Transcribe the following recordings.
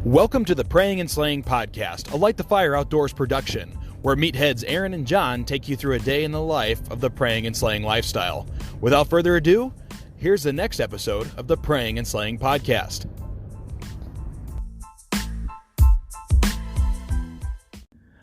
Welcome to the Praying and Slayin podcast, a Light the Fire Outdoors production, where meatheads Aaron and John take you through a day in the life of the praying and slaying lifestyle. Without further ado, here's the next episode of the Praying and Slayin podcast.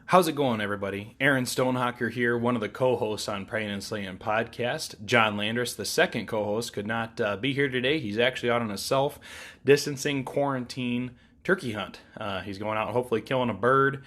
How's it going, everybody? Aaron Stonehocker here, one of the co-hosts on Prayin and Slayin podcast. John Landris, the second co-host, could not be here today. He's actually out on a self-distancing quarantine turkey hunt. He's going out and hopefully killing a bird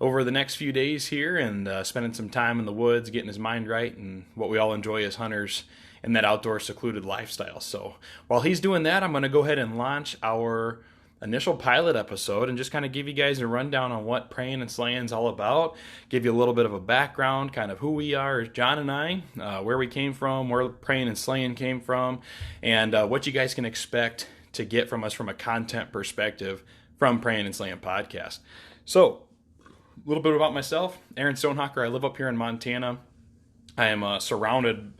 over the next few days here and spending some time in the woods, getting his mind right, and what we all enjoy as hunters in that outdoor secluded lifestyle. So while he's doing that, I'm going to go ahead and launch our initial pilot episode and just kind of give you guys a rundown on what Prayin and Slayin is all about, give you a little bit of a background, kind of who we are, John and I, where we came from, where Prayin and Slayin came from, and what you guys can expect to get from us from a content perspective from Prayin and Slayin podcast. So, a little bit about myself. Aaron Stonehocker. I live up here in Montana. I am surrounded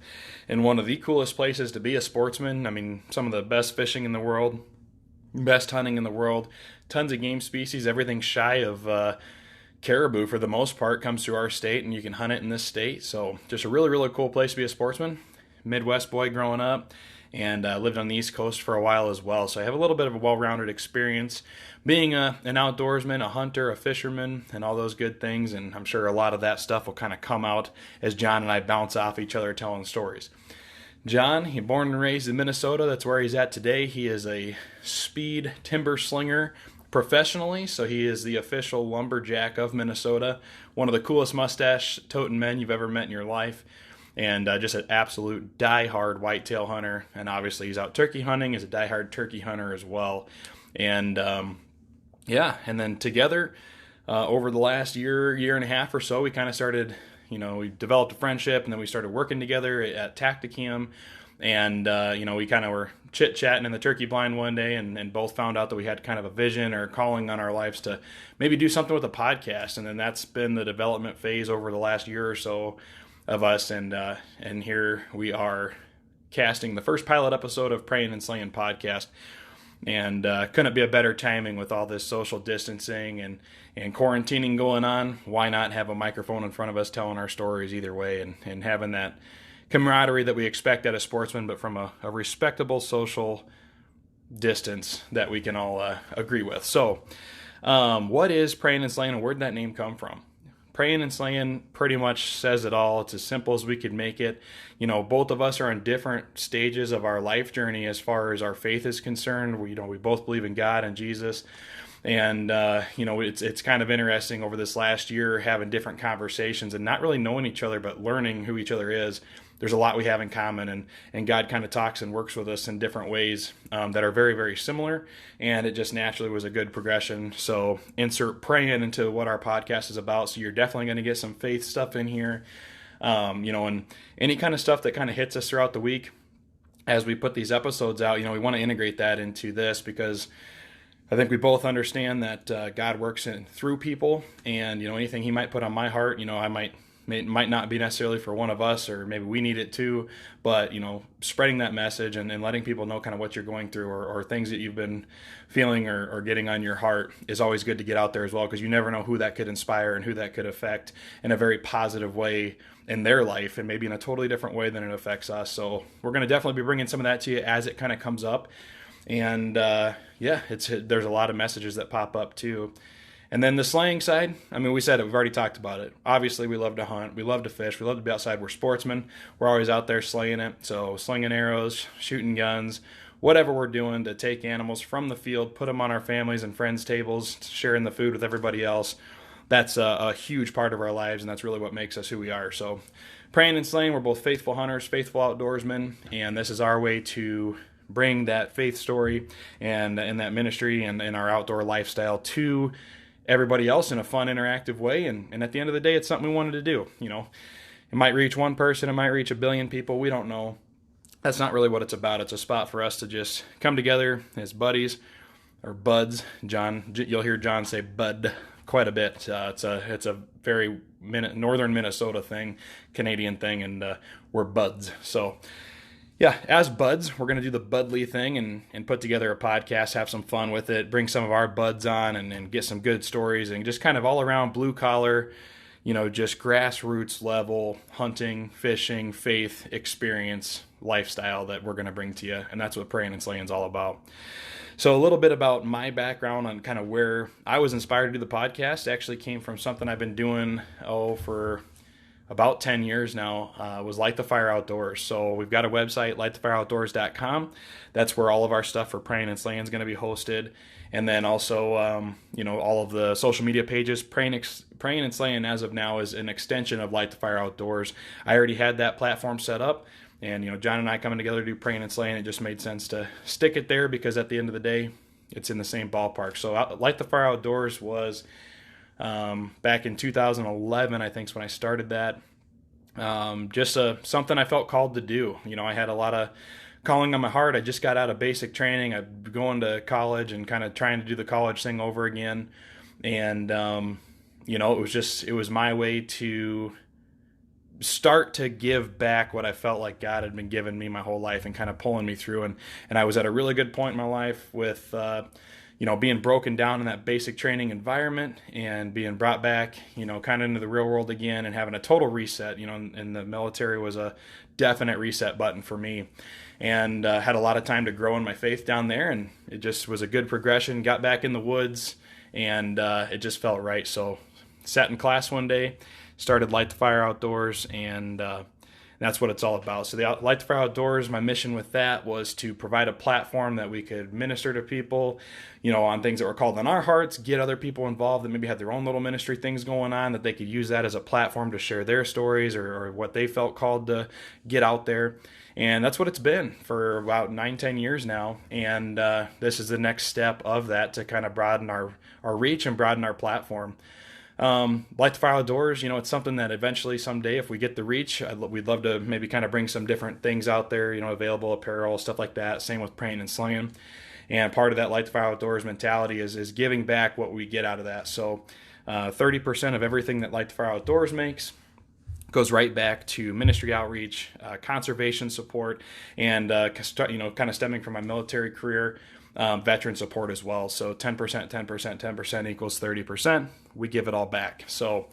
in one of the coolest places to be a sportsman. I mean, some of the best fishing in the world, best hunting in the world, tons of game species. Everything shy of caribou for the most part comes through our state, and you can hunt it in this state. So just a really, really cool place to be a sportsman. Midwest boy growing up, and lived on the East Coast for a while as well. So I have a little bit of a well-rounded experience being an outdoorsman, a hunter, a fisherman, and all those good things. And I'm sure a lot of that stuff will kind of come out as John and I bounce off each other telling stories. John, he born and raised in Minnesota. That's where he's at today. He is a speed timber slinger professionally, so he is the official lumberjack of Minnesota. One of the coolest mustache-toting men you've ever met in your life, and just an absolute die-hard whitetail hunter. And obviously he's out turkey hunting as a die-hard turkey hunter as well. And and then together over the last year and a half or so, we kind of started, we developed a friendship, and then we started working together at Tacticam. And, we kind of were chit-chatting in the turkey blind one day and both found out that we had kind of a vision or calling on our lives to maybe do something with a podcast. And then that's been the development phase over the last year or so of us. And here we are casting the first pilot episode of Prayin and Slayin podcast. And couldn't be a better timing with all this social distancing and quarantining going on. Why not have a microphone in front of us telling our stories either way and having that camaraderie that we expect out of sportsmen, but from a respectable social distance that we can all agree with. So what is Prayin and Slayin, and where did that name come from? Prayin and Slayin pretty much says it all. It's as simple as we could make it. Both of us are in different stages of our life journey as far as our faith is concerned. We both believe in God and Jesus. And, it's kind of interesting over this last year having different conversations and not really knowing each other, but learning who each other is. There's a lot we have in common, and God kind of talks and works with us in different ways that are very, very similar, and it just naturally was a good progression. So insert praying into what our podcast is about, so you're definitely going to get some faith stuff in here, and any kind of stuff that kind of hits us throughout the week as we put these episodes out. We want to integrate that into this because I think we both understand that God works through people, and anything He might put on my heart, it might not be necessarily for one of us, or maybe we need it too, but spreading that message and letting people know kind of what you're going through or things that you've been feeling or getting on your heart is always good to get out there as well, because you never know who that could inspire and who that could affect in a very positive way in their life, and maybe in a totally different way than it affects us. So we're going to definitely be bringing some of that to you as it kind of comes up. And there's a lot of messages that pop up too. And then the slaying side, we said it, we've already talked about it. Obviously, we love to hunt, we love to fish, we love to be outside. We're sportsmen. We're always out there slaying it. So slinging arrows, shooting guns, whatever we're doing to take animals from the field, put them on our families and friends' tables, sharing the food with everybody else. That's a huge part of our lives, and that's really what makes us who we are. So Prayin and Slayin, we're both faithful hunters, faithful outdoorsmen, and this is our way to bring that faith story and that ministry and our outdoor lifestyle to everybody else in a fun, interactive way. And at the end of the day, it's something we wanted to do. It might reach one person, it might reach 1 billion people. We don't know. That's not really what it's about. It's a spot for us to just come together as buddies or buds. John, you'll hear John say bud quite a bit. It's a very northern Minnesota thing, Canadian thing, and we're buds. So Yeah, as buds, we're going to do the Budly thing and put together a podcast, have some fun with it, bring some of our buds on and get some good stories and just kind of all around blue collar, just grassroots level hunting, fishing, faith, experience, lifestyle that we're going to bring to you. And that's what Prayin and Slayin is all about. So a little bit about my background on kind of where I was inspired to do the podcast actually came from something I've been doing, for about 10 years now, was Light the Fire Outdoors. So we've got a website, lightthefireoutdoors.com. That's where all of our stuff for Prayin and Slayin is going to be hosted. And then also, all of the social media pages. Prayin and Slayin as of now is an extension of Light the Fire Outdoors. I already had that platform set up. And, John and I coming together to do Prayin and Slayin, it just made sense to stick it there because at the end of the day, it's in the same ballpark. So Light the Fire Outdoors was back in 2011, I think is when I started that. Just something I felt called to do. I had a lot of calling on my heart. I just got out of basic training. I'm going to college and kind of trying to do the college thing over again. And, it was my way to start to give back what I felt like God had been giving me my whole life and kind of pulling me through. And I was at a really good point in my life with, being broken down in that basic training environment and being brought back, kind of into the real world again and having a total reset, and the military was a definite reset button for me. And had a lot of time to grow in my faith down there, and it just was a good progression. Got back in the woods, and it just felt right. So sat in class one day, started Light the Fire Outdoors, and that's what it's all about. So the Light the Fire Outdoors, my mission with that was to provide a platform that we could minister to people, on things that were called on our hearts, get other people involved that maybe had their own little ministry things going on, that they could use that as a platform to share their stories or what they felt called to get out there. And that's what it's been for about 9-10 years now. And this is the next step of that to kind of broaden our reach and broaden our platform. Light the Fire Outdoors, it's something that eventually someday, if we get the reach, we'd love to maybe kind of bring some different things out there, available apparel, stuff like that. Same with Prayin and Slayin. And part of that Light the Fire Outdoors mentality is giving back what we get out of that. So 30% of everything that Light the Fire Outdoors makes goes right back to ministry outreach, conservation support, and kind of stemming from my military career, veteran support as well. So 10%, 10%, 10% equals 30%. We give it all back. So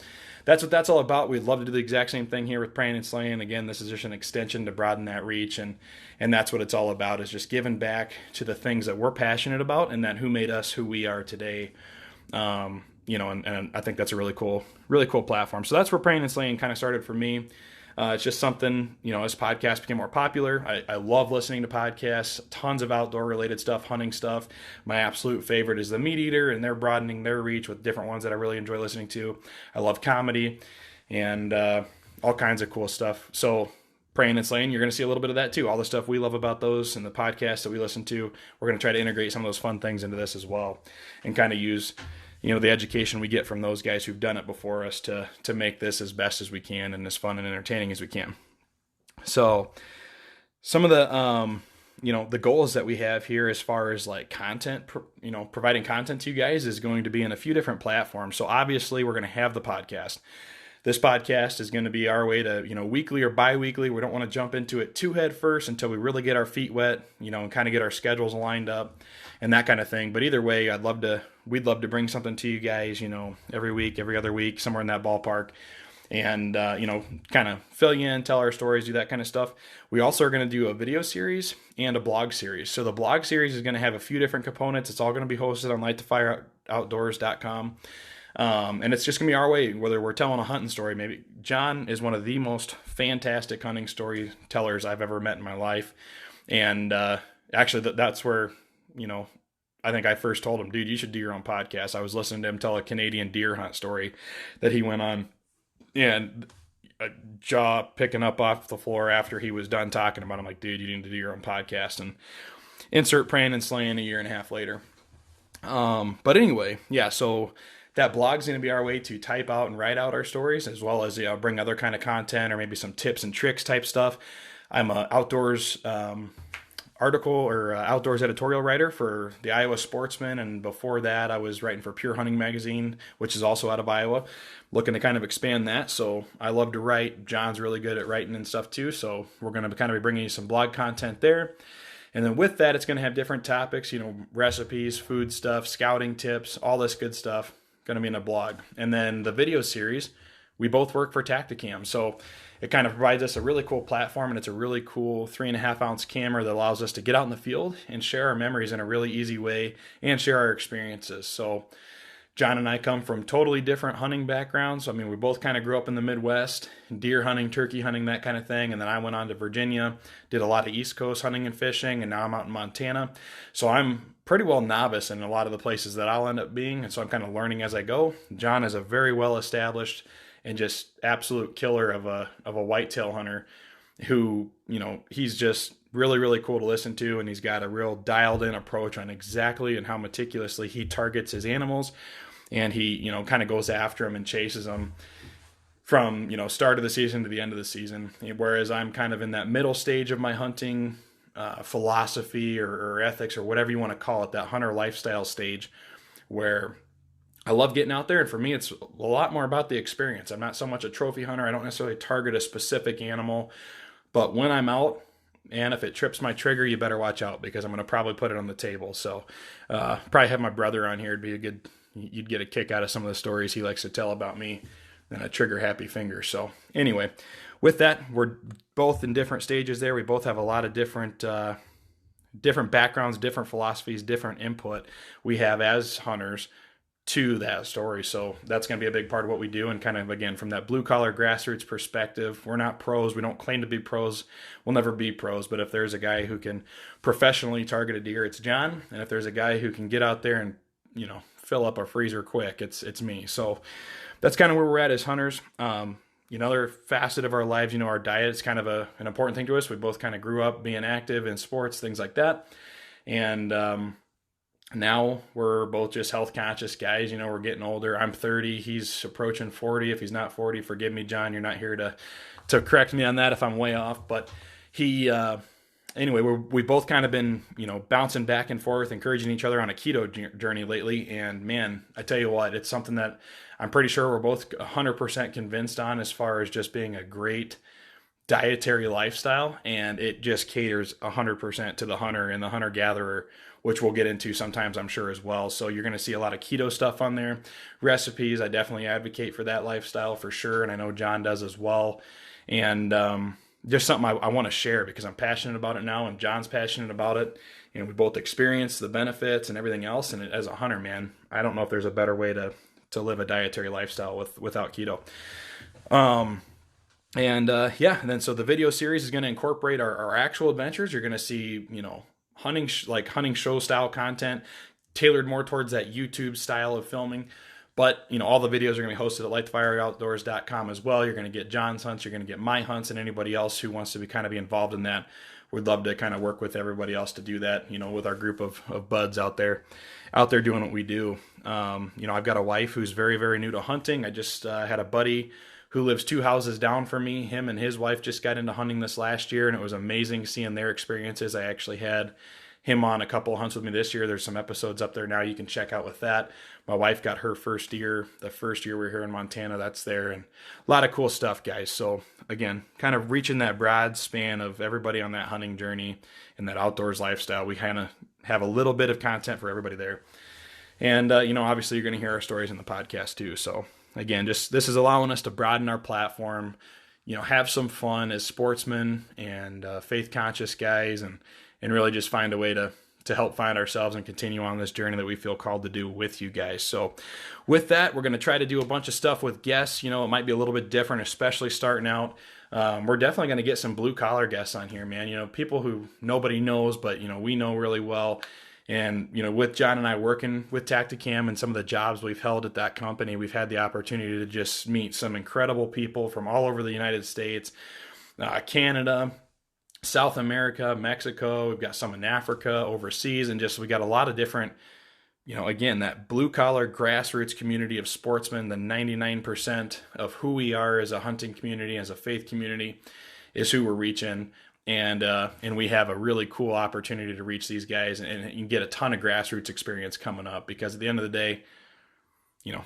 that's what that's all about. We'd love to do the exact same thing here with Prayin and Slayin. Again, this is just an extension to broaden that reach, and that's what it's all about, is just giving back to the things that we're passionate about and that who made us who we are today. And I think that's a really cool platform. So that's where Prayin and Slayin kind of started for me. It's just something, as podcasts became more popular, I love listening to podcasts, tons of outdoor related stuff, hunting stuff. My absolute favorite is The Meat Eater, and they're broadening their reach with different ones that I really enjoy listening to. I love comedy and all kinds of cool stuff. So Prayin and Slayin, you're going to see a little bit of that too. All the stuff we love about those and the podcasts that we listen to, we're going to try to integrate some of those fun things into this as well and kind of use the education we get from those guys who've done it before us to make this as best as we can and as fun and entertaining as we can. So some of the, the goals that we have here as far as like content, providing content to you guys is going to be in a few different platforms. So obviously we're going to have the podcast. This podcast is going to be our way to, weekly or bi-weekly. We don't want to jump into it too head first until we really get our feet wet, and kind of get our schedules lined up and that kind of thing. But either way, we'd love to bring something to you guys, every week, every other week, somewhere in that ballpark. And, kind of fill you in, tell our stories, do that kind of stuff. We also are going to do a video series and a blog series. So the blog series is going to have a few different components. It's all going to be hosted on lightthefireoutdoors.com. And it's just going to be our way, whether we're telling a hunting story. Maybe John is one of the most fantastic hunting storytellers I've ever met in my life. And actually, that's where, I think I first told him, dude, you should do your own podcast. I was listening to him tell a Canadian deer hunt story that he went on, and a jaw picking up off the floor after he was done talking about it. I'm like, dude, you need to do your own podcast. And insert Prayin and Slayin a year and a half later. But anyway, yeah, so that blog's going to be our way to type out and write out our stories, as well as bring other kind of content or maybe some tips and tricks type stuff. I'm a outdoors article or outdoors editorial writer for the Iowa Sportsman, and before that I was writing for Pure Hunting Magazine, which is also out of Iowa. Looking to kind of expand that, so I love to write. John's really good at writing and stuff too, so we're going to kind of be bringing you some blog content there. And then with that, it's going to have different topics, recipes, food stuff, scouting tips, all this good stuff going to be in a blog. And then the video series, we both work for Tacticam, so it kind of provides us a really cool platform, and it's a really cool 3.5-ounce camera that allows us to get out in the field and share our memories in a really easy way and share our experiences. So John and I come from totally different hunting backgrounds. I mean, we both kind of grew up in the Midwest, deer hunting, turkey hunting, that kind of thing. And then I went on to Virginia, did a lot of East Coast hunting and fishing, and now I'm out in Montana. So I'm pretty well novice in a lot of the places that I'll end up being. And so I'm kind of learning as I go. John is a very well established and just absolute killer of a whitetail hunter who, he's just really, really cool to listen to. And he's got a real dialed in approach on exactly and how meticulously he targets his animals. And he, kind of goes after them and chases them from, start of the season to the end of the season. Whereas I'm kind of in that middle stage of my hunting philosophy or ethics or whatever you want to call it, that hunter lifestyle stage where I love getting out there, and for me, it's a lot more about the experience. I'm not so much a trophy hunter. I don't necessarily target a specific animal, but when I'm out, and if it trips my trigger, you better watch out because I'm going to probably put it on the table. So probably have my brother on here. You'd get a kick out of some of the stories he likes to tell about me, and a trigger happy finger. So anyway, with that, we're both in different stages there. We both have a lot of different backgrounds, different philosophies, different input we have as hunters to that story. So that's going to be a big part of what we do. And kind of, again, from that blue collar grassroots perspective, we're not pros. We don't claim to be pros. We'll never be pros. But if there's a guy who can professionally target a deer, it's John. And if there's a guy who can get out there and, fill up a freezer quick, it's me. So that's kind of where we're at as hunters. Another facet of our lives, our diet is kind of an important thing to us. We both kind of grew up being active in sports, things like that. And, now we're both just health conscious guys. We're getting older. I'm 30. He's approaching 40. If he's not 40, forgive me, John. You're not here to correct me on that if I'm way off. But anyway, we've both kind of been, bouncing back and forth, encouraging each other on a keto journey lately. And man, I tell you what, it's something that I'm pretty sure we're both 100% convinced on as far as just being a great dietary lifestyle. And it just caters 100% to the hunter and the hunter gatherer, which we'll get into sometimes, I'm sure, as well. So you're going to see a lot of keto stuff on there. Recipes, I definitely advocate for that lifestyle for sure, and I know John does as well. And just something I want to share because I'm passionate about it now, and John's passionate about it, and we both experience the benefits and everything else. And as a hunter, man, I don't know if there's a better way to live a dietary lifestyle without keto. And then so the video series is going to incorporate our actual adventures. You're going to see, hunting show style content tailored more towards that YouTube style of filming. But, all the videos are going to be hosted at lightfireoutdoors.com as well. You're going to get John's hunts, you're going to get my hunts, and anybody else who wants to be involved in that. We'd love to kind of work with everybody else to do that, with our group of buds out there doing what we do. I've got a wife who's very, very new to hunting. I just had a buddy who lives 2 houses down from me. Him and his wife just got into hunting this last year, and it was amazing seeing their experiences. I actually had him on a couple of hunts with me this year. There's some episodes up there now you can check out with that. My wife got her first deer the first year we were here in Montana. That's there, and a lot of cool stuff, guys. So again, kind of reaching that broad span of everybody on that hunting journey and that outdoors lifestyle. We kind of have a little bit of content for everybody there. And, obviously you're going to hear our stories in the podcast too. So again, this is allowing us to broaden our platform, have some fun as sportsmen and faith conscious guys, and really just find a way to help find ourselves and continue on this journey that we feel called to do with you guys. So with that, we're going to try to do a bunch of stuff with guests. It might be a little bit different, especially starting out. We're definitely going to get some blue collar guests on here, man. People who nobody knows, but, we know really well. And, with John and I working with Tacticam and some of the jobs we've held at that company, we've had the opportunity to just meet some incredible people from all over the United States, Canada, South America, Mexico. We've got some in Africa, overseas, and we got a lot of different, again, that blue collar grassroots community of sportsmen. The 99% of who we are as a hunting community, as a faith community, is who we're reaching. and we have a really cool opportunity to reach these guys, and you can get a ton of grassroots experience coming up, because at the end of the day,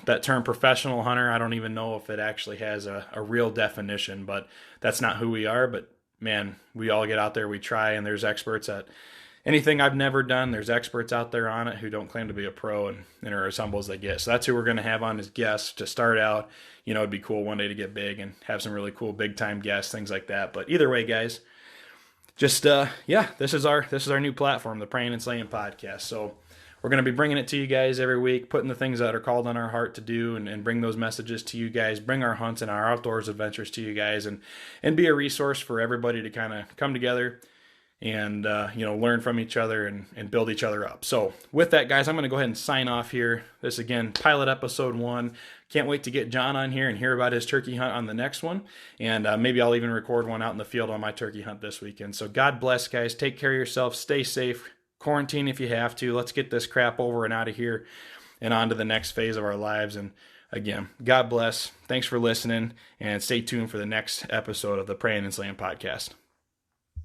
that term professional hunter, I don't even know if it actually has a real definition, but that's not who we are. But man, we all get out there, we try, and there's experts at anything I've never done. There's experts out there on it who don't claim to be a pro and are as humble as they get. So that's who we're going to have on as guests to start out. It'd be cool one day to get big and have some really cool big time guests, things like that. But either way, guys, just this is our new platform, the Prayin and Slayin podcast. So we're going to be bringing it to you guys every week, putting the things that are called on our heart to do, and bring those messages to you guys, bring our hunts and our outdoors adventures to you guys, and be a resource for everybody to kind of come together and learn from each other and build each other up. So with that, guys, I'm going to go ahead and sign off here. This, again, pilot episode 1. Can't wait to get John on here and hear about his turkey hunt on the next one. And maybe I'll even record one out in the field on my turkey hunt this weekend. So God bless, guys. Take care of yourself. Stay safe. Quarantine if you have to. Let's get this crap over and out of here and on to the next phase of our lives. And again, God bless. Thanks for listening, and stay tuned for the next episode of the Prayin and Slayin podcast.